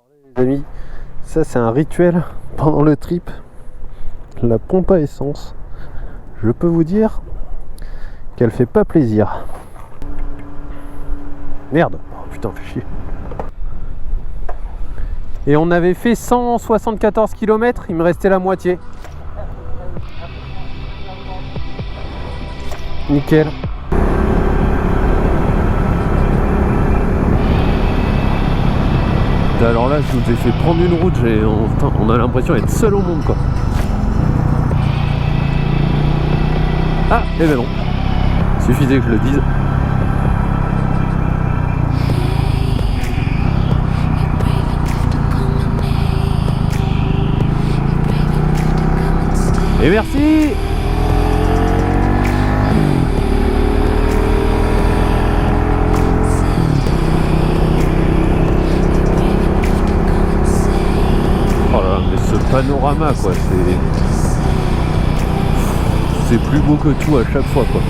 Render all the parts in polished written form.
Les amis, ça c'est un rituel pendant le trip, la pompe à essence. Je peux vous dire qu'elle fait pas plaisir. Merde, oh putain, fait chier. Et on avait fait 174 km, il me restait la moitié. Nickel. Alors là, je vous ai fait prendre une route, on a l'impression d'être seul au monde, quoi. Ah, eh ben non. Suffisait que je le dise. Et merci. Oh là là, mais ce panorama, quoi, c'est plus beau que tout à chaque fois, quoi.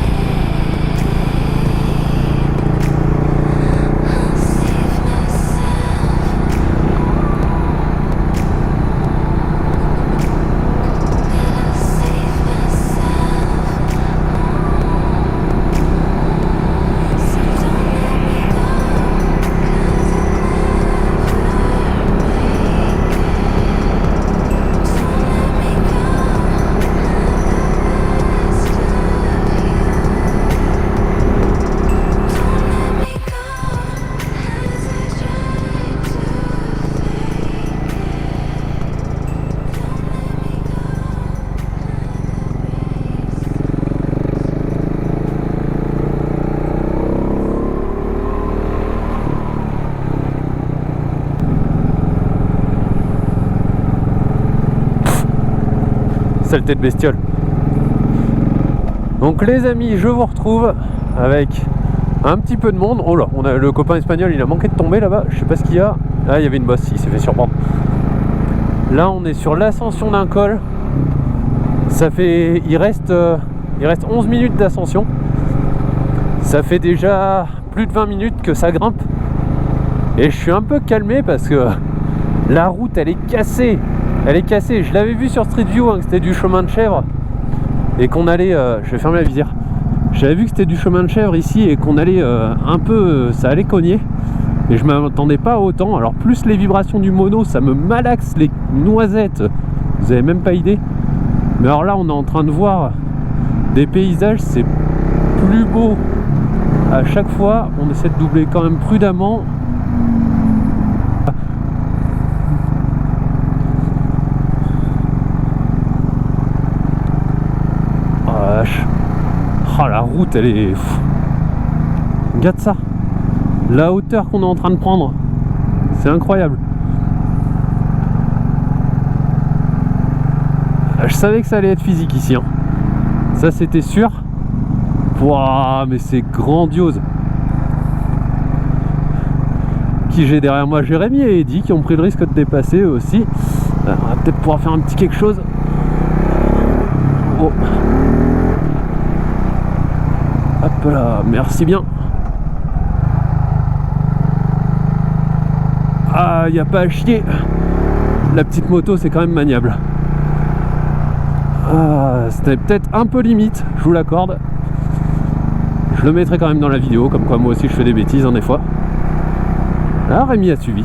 Saleté de bestiole. Donc les amis, je vous retrouve avec un petit peu de monde. Oh là, on a le copain espagnol, il a manqué de tomber là-bas. Je sais pas ce qu'il y a. Ah, il y avait une bosse, il s'est fait surprendre. Là, on est sur l'ascension d'un col. Ça fait, il reste 11 minutes d'ascension. Ça fait déjà plus de 20 minutes que ça grimpe. Et je suis un peu calmé parce que la route, elle est cassée. Elle est cassée, je l'avais vu sur Street View, hein, que c'était du chemin de chèvre et qu'on allait, je vais fermer la visière. J'avais vu que c'était du chemin de chèvre ici et qu'on allait un peu, ça allait cogner et je m'attendais pas autant. Alors plus les vibrations du mono, ça me malaxe les noisettes, vous avez même pas idée. Mais alors là, on est en train de voir des paysages, c'est plus beau à chaque fois. On essaie de doubler quand même prudemment. Oh, la route, elle est... Regarde ça. La hauteur qu'on est en train de prendre, c'est incroyable. Je savais que ça allait être physique ici, hein. Ça c'était sûr. Wouah, mais c'est grandiose. Qui j'ai derrière moi? Jérémy et Eddy qui ont pris le risque de dépasser eux aussi. On va peut-être pouvoir faire un petit quelque chose. Oh. Hop là, merci bien. Ah, il n'y a pas à chier. La petite moto, c'est quand même maniable. Ah, c'était peut-être un peu limite, je vous l'accorde. Je le mettrai quand même dans la vidéo, comme quoi moi aussi je fais des bêtises, hein, des fois. Ah, Rémi a suivi.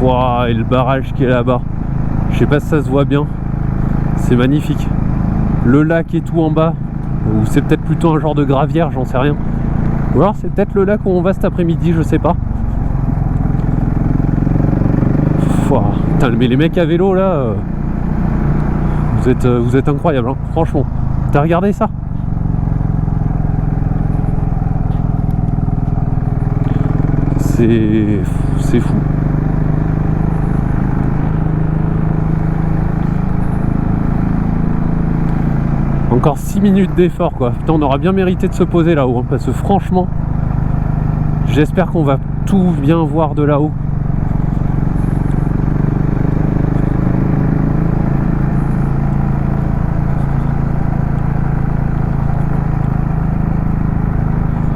Ouah, et le barrage qui est là-bas. Je sais pas si ça se voit bien. C'est magnifique. Le lac et tout en bas. Ou c'est peut-être plutôt un genre de gravière, j'en sais rien. Ou alors c'est peut-être le lac où on va cet après-midi, je sais pas. Ouah, putain, mais les mecs à vélo là, vous êtes incroyables, hein, franchement. T'as regardé ça? C'est fou. Encore 6 minutes d'effort, quoi. Putain, on aura bien mérité de se poser là-haut, hein, parce que franchement, j'espère qu'on va tout bien voir de là-haut.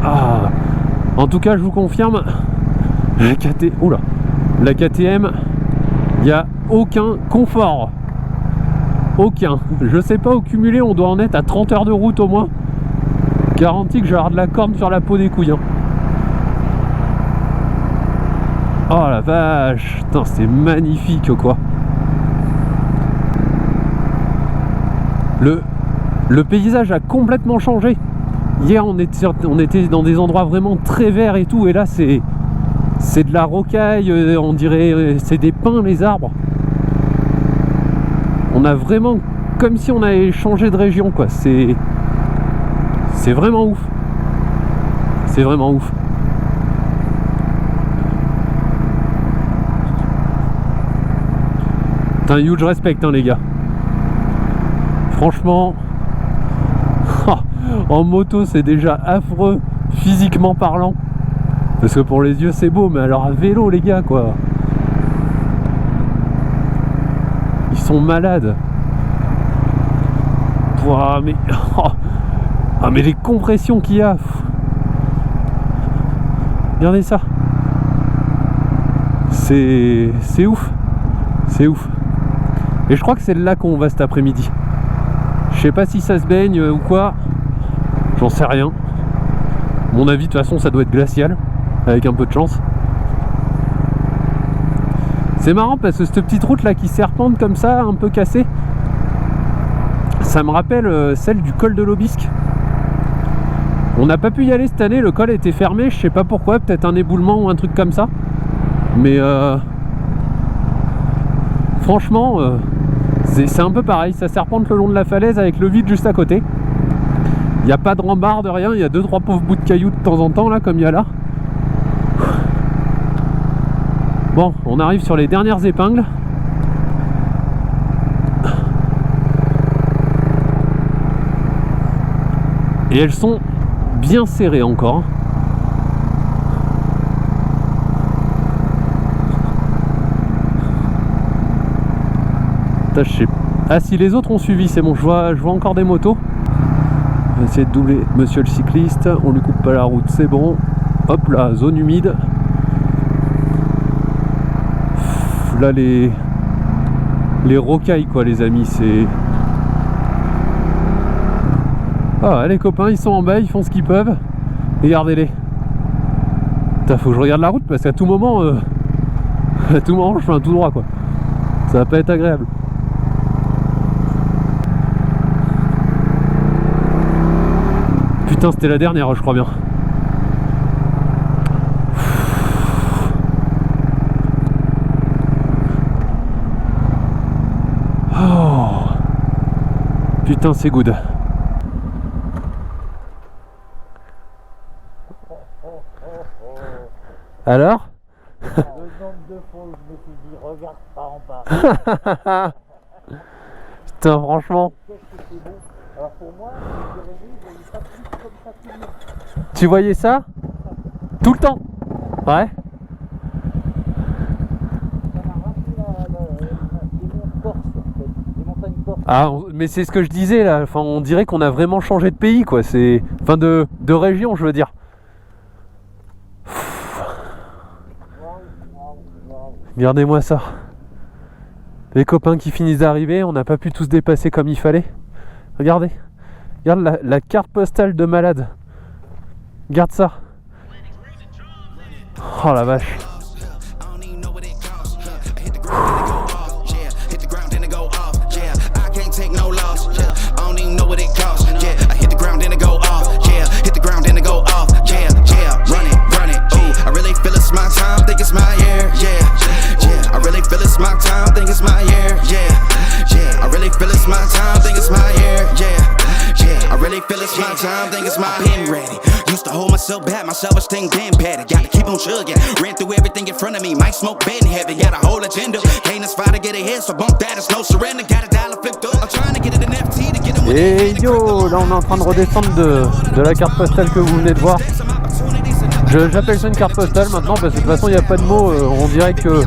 Ah, en tout cas, je vous confirme, j'ai capté. Oula, La KTM, il n'y a aucun confort. Aucun. Je sais pas, au cumulé, on doit en être à 30 heures de route au moins. Garanti que je vais avoir de la corne sur la peau des couilles. Hein. Oh la vache. Putain, c'est magnifique quoi. Le paysage a complètement changé. Hier, on était dans des endroits vraiment très verts et tout. Et là, c'est de la rocaille. On dirait c'est des pins les arbres. On a vraiment comme si on avait changé de région quoi. C'est vraiment ouf. C'est vraiment ouf. T'as un huge respect hein, les gars. Franchement, en moto c'est déjà affreux physiquement parlant. Parce que pour les yeux c'est beau, mais alors à vélo les gars quoi. Ils sont malades. Ouah, mais... Ah mais les compressions qu'il y a. Regardez ça. C'est ouf. C'est ouf. Et je crois que c'est là qu'on va cet après-midi. Je sais pas si ça se baigne ou quoi. J'en sais rien. Mon avis de toute façon ça doit être glacial. Avec un peu de chance. C'est marrant parce que cette petite route là qui serpente comme ça, un peu cassée, ça me rappelle celle du col de l'Aubisque. On n'a pas pu y aller cette année, le col était fermé, je sais pas pourquoi, peut-être un éboulement ou un truc comme ça. Mais franchement, c'est un peu pareil, ça serpente le long de la falaise avec le vide juste à côté. Il n'y a pas de rambarde, rien, il y a 2-3 pauvres bouts de cailloux de temps en temps là, comme il y a là. Bon, on arrive sur les dernières épingles. Et elles sont bien serrées encore. Putain, je sais... Ah, si les autres ont suivi, c'est bon, je vois encore des motos. On va essayer de doubler monsieur le cycliste. On lui coupe pas la route, c'est bon. Hop là, zone humide. Là, les rocailles, quoi, les amis, c'est... Ah, les copains, ils sont en bas, ils font ce qu'ils peuvent. Regardez-les. Putain, faut que je regarde la route parce qu'à tout moment... à tout moment, je fais un tout droit, quoi. Ça va pas être agréable. Putain, c'était la dernière, je crois bien. Oh. Putain, c'est good. Alors? Le nombre de fois où je me suis dit regarde pas en bas. Putain, franchement. Qu'est-ce que c'est bon. Alors pour moi, Jérémy, je voyais pas plus comme ça tout le monde. Tu voyais ça? Tout le temps? Ouais. Ça m'a rappelé les monts corse en fait. Les montagnes corse. Ah, mais c'est ce que je disais là. Enfin, on dirait qu'on a vraiment changé de pays, quoi. C'est... Enfin, de région, je veux dire. Regardez-moi ça. Les copains qui finissent d'arriver, on n'a pas pu tous dépasser comme il fallait. Regardez. Regarde la carte postale de malade. Regarde ça. Oh la vache. Self-esteem damn bad. Gotta keep on chugging. Ran through everything in front of me. Might smoke bed heavy. Got a whole agenda. Can't aspire to get ahead, so bump that. It's no surrender. Got a dollar flipped up. I'm trying to get it an FT to get it. Et yo, là on est en train de redescendre de la carte postale que vous venez de voir. J'appelle ça une carte postale maintenant parce que de toute façon il n'y a pas de mots. On dirait que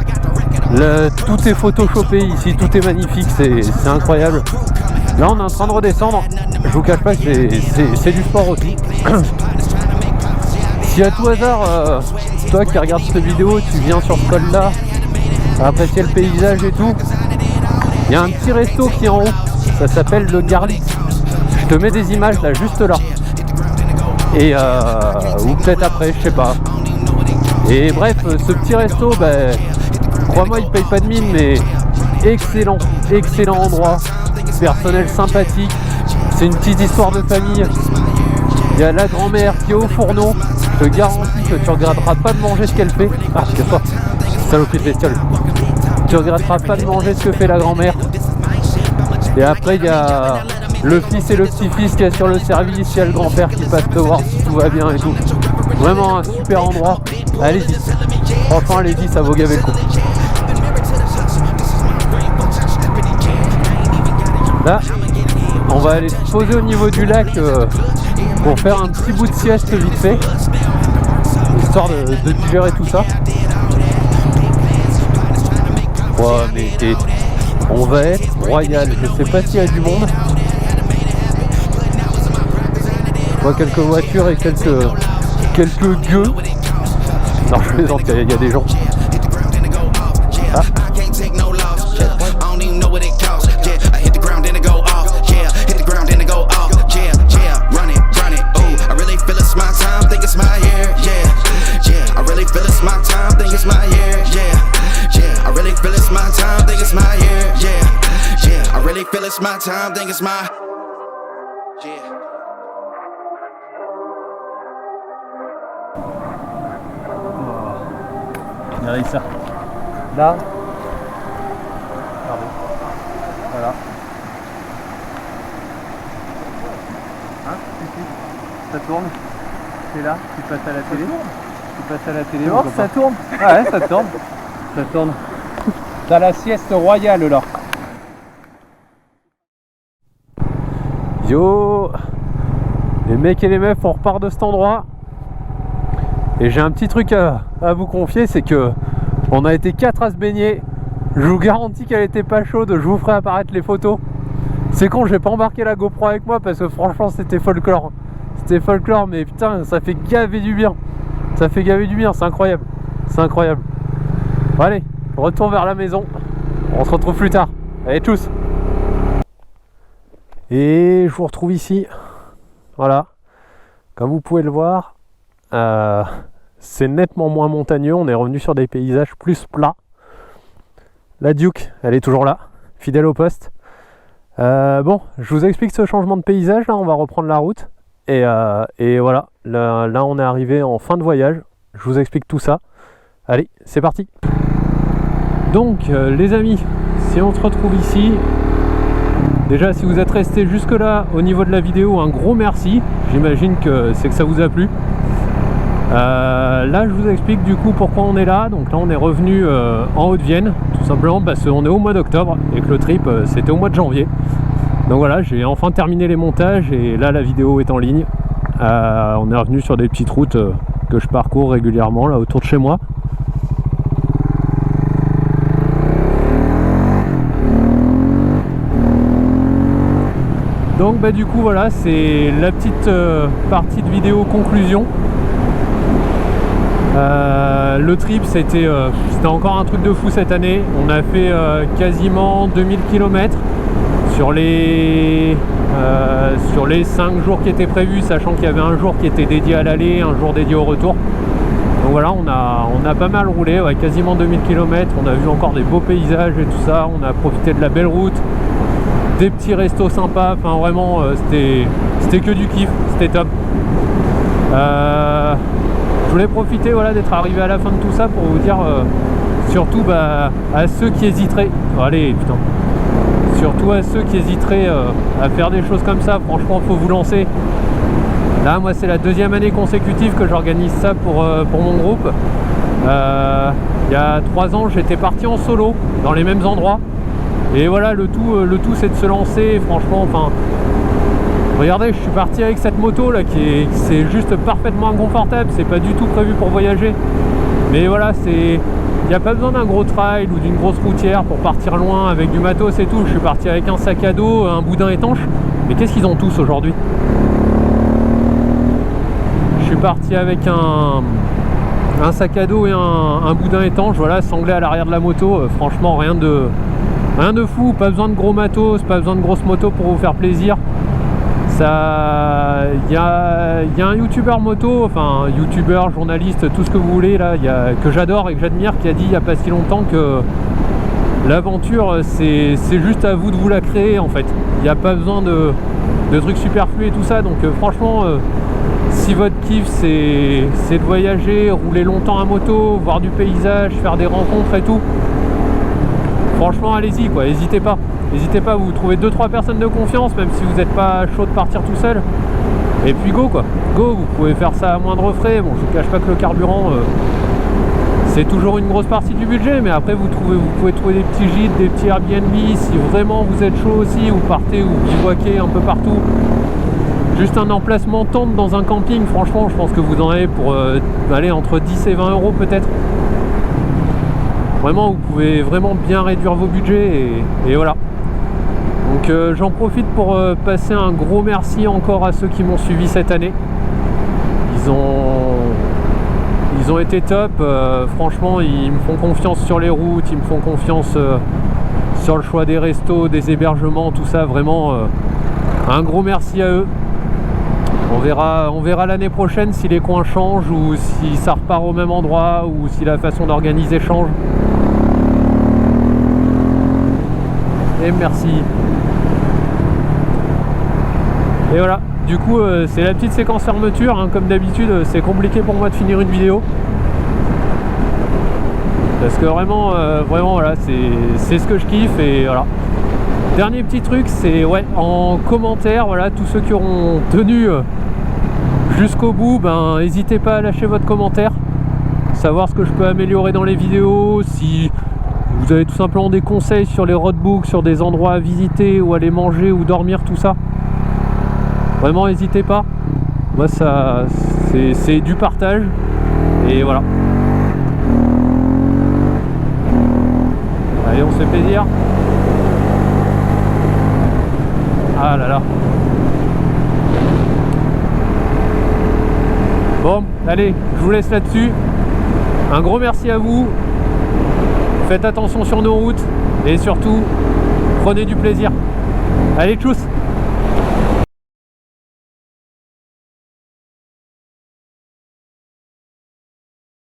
tout est photoshopé ici, tout est magnifique, c'est incroyable. Là on est en train de redescendre. Je vous cache pas que c'est du sport aussi. Si à tout hasard, toi qui regardes cette vidéo, tu viens sur ce col là apprécier le paysage et tout. Il y a un petit resto qui est en haut, ça s'appelle le Garlic. Je te mets des images là, juste là. Et ou peut-être après, je sais pas. Et bref, ce petit resto, crois-moi, il paye pas de mine, mais excellent endroit, personnel sympathique. C'est une petite histoire de famille. Il y a la grand-mère qui est au fourneau. Je te garantis que tu regretteras pas de manger ce qu'elle fait. Ah, je sais pas, saloperie de bestiole. Tu regretteras pas de manger ce que fait la grand-mère. Et après, il y a le fils et le petit-fils qui est sur le service. Il y a le grand-père qui passe te voir si tout va bien et tout. Vraiment un super endroit. Allez-y. Franchement, allez-y, ça vaut gaver le coup. Là, on va aller se poser au niveau du lac pour faire un petit bout de sieste vite fait, histoire de digérer tout ça. Ouais, mais on va être royal. Je sais pas s'il y a du monde. Je vois quelques voitures et quelques gueux. Non, je plaisante, il y a des gens. Ah. It's my time, think it's my Regardez ça. Là. Pardon. Voilà. Hein, ça tourne. C'est là, tu passes à la télé. Tu passes à la télé. Oh, ça tourne. Ouais, ça tourne. Ça tourne. T'as la sieste royale là. Yo, les mecs et les meufs, on repart de cet endroit. Et j'ai un petit truc à vous confier, c'est que on a été 4 à se baigner. Je vous garantis qu'elle était pas chaude, je vous ferai apparaître les photos. C'est con, j'ai pas embarqué la GoPro avec moi parce que franchement c'était folklore. C'était folklore, mais putain, ça fait gaver du bien. Ça fait gaver du bien, c'est incroyable. C'est incroyable. Bon, allez, retour vers la maison. On se retrouve plus tard. Allez, tchuss. Et je vous retrouve ici. Voilà. Comme vous pouvez le voir, c'est nettement moins montagneux. On est revenu sur des paysages plus plats. La Duke, elle est toujours là, fidèle au poste. Bon, je vous explique ce changement de paysage. Là, on va reprendre la route. Et voilà, là, on est arrivé en fin de voyage. Je vous explique tout ça. Allez, c'est parti. Donc, les amis, si on se retrouve ici... Déjà, si vous êtes resté jusque là au niveau de la vidéo, un gros merci. J'imagine que c'est que ça vous a plu. Là, je vous explique du coup pourquoi on est là. Donc là, on est revenu en Haute-Vienne, tout simplement parce qu'on est au mois d'octobre et que le trip c'était au mois de janvier. Donc voilà, j'ai enfin terminé les montages et là, la vidéo est en ligne. On est revenu sur des petites routes que je parcours régulièrement là autour de chez moi. Donc du coup voilà, c'est la petite partie de vidéo conclusion. Le trip c'était encore un truc de fou cette année. On a fait quasiment 2000 km sur les 5 jours qui étaient prévus, sachant qu'il y avait un jour qui était dédié à l'aller, un jour dédié au retour. Donc voilà, on a pas mal roulé, ouais, quasiment 2000 km. On a vu encore des beaux paysages et tout ça. On a profité de la belle route, des petits restos sympas, enfin vraiment c'était que du kiff, c'était top. Je voulais profiter voilà, d'être arrivé à la fin de tout ça pour vous dire surtout à ceux qui hésiteraient, allez putain, surtout à ceux qui hésiteraient à faire des choses comme ça, franchement faut vous lancer. Là moi c'est la 2e année consécutive que j'organise ça pour mon groupe. Il y a 3 ans j'étais parti en solo dans les mêmes endroits. Et voilà, le tout c'est de se lancer, franchement, enfin, regardez, je suis parti avec cette moto là c'est juste parfaitement inconfortable, c'est pas du tout prévu pour voyager. Mais voilà, il n'y a pas besoin d'un gros trail ou d'une grosse routière pour partir loin avec du matos et tout. Je suis parti avec un sac à dos, un boudin étanche, mais qu'est-ce qu'ils ont tous aujourd'hui? Je suis parti avec un sac à dos et un boudin étanche, voilà, sanglé à l'arrière de la moto. Franchement, rien de fou, pas besoin de gros matos, pas besoin de grosses motos pour vous faire plaisir. Ça, il y a un youtubeur moto, enfin youtubeur, journaliste, tout ce que vous voulez là, que j'adore et que j'admire, qui a dit il n'y a pas si longtemps que l'aventure c'est juste à vous de vous la créer en fait. Il n'y a pas besoin de trucs superflus et tout ça, donc franchement si votre kiff c'est de voyager, rouler longtemps à moto, voir du paysage, faire des rencontres et tout, franchement allez-y quoi, n'hésitez pas. N'hésitez pas, vous trouvez 2-3 personnes de confiance, même si vous n'êtes pas chaud de partir tout seul. Et puis go quoi, go, vous pouvez faire ça à moindre frais. Bon, je vous cache pas que le carburant, c'est toujours une grosse partie du budget, mais après vous pouvez trouver des petits gîtes, des petits Airbnb, si vraiment vous êtes chaud aussi, vous partez ou bivouaquez un peu partout. Juste un emplacement tente dans un camping, franchement, je pense que vous en avez pour aller entre 10 et 20 euros peut-être. Vraiment, vous pouvez vraiment bien réduire vos budgets et voilà. Donc j'en profite pour passer un gros merci encore à ceux qui m'ont suivi cette année. Ils ont été top, franchement ils me font confiance sur les routes, ils me font confiance sur le choix des restos, des hébergements, tout ça, vraiment un gros merci à eux. On verra l'année prochaine si les coins changent ou si ça repart au même endroit ou si la façon d'organiser change. Et merci. Et voilà, du coup c'est la petite séquence fermeture, hein. Comme d'habitude c'est compliqué pour moi de finir une vidéo. Parce que vraiment voilà, c'est ce que je kiffe et voilà. Dernier petit truc, c'est ouais, en commentaire, voilà, tous ceux qui auront tenu jusqu'au bout, ben n'hésitez pas à lâcher votre commentaire. Savoir ce que je peux améliorer dans les vidéos, si vous avez tout simplement des conseils sur les roadbooks, sur des endroits à visiter ou aller manger ou dormir, tout ça. Vraiment n'hésitez pas, moi ça c'est du partage et voilà. Allez, on se fait plaisir. Ah là là. Bon, allez, je vous laisse là-dessus. Un gros merci à vous. Faites attention sur nos routes et surtout prenez du plaisir. Allez, tchuss.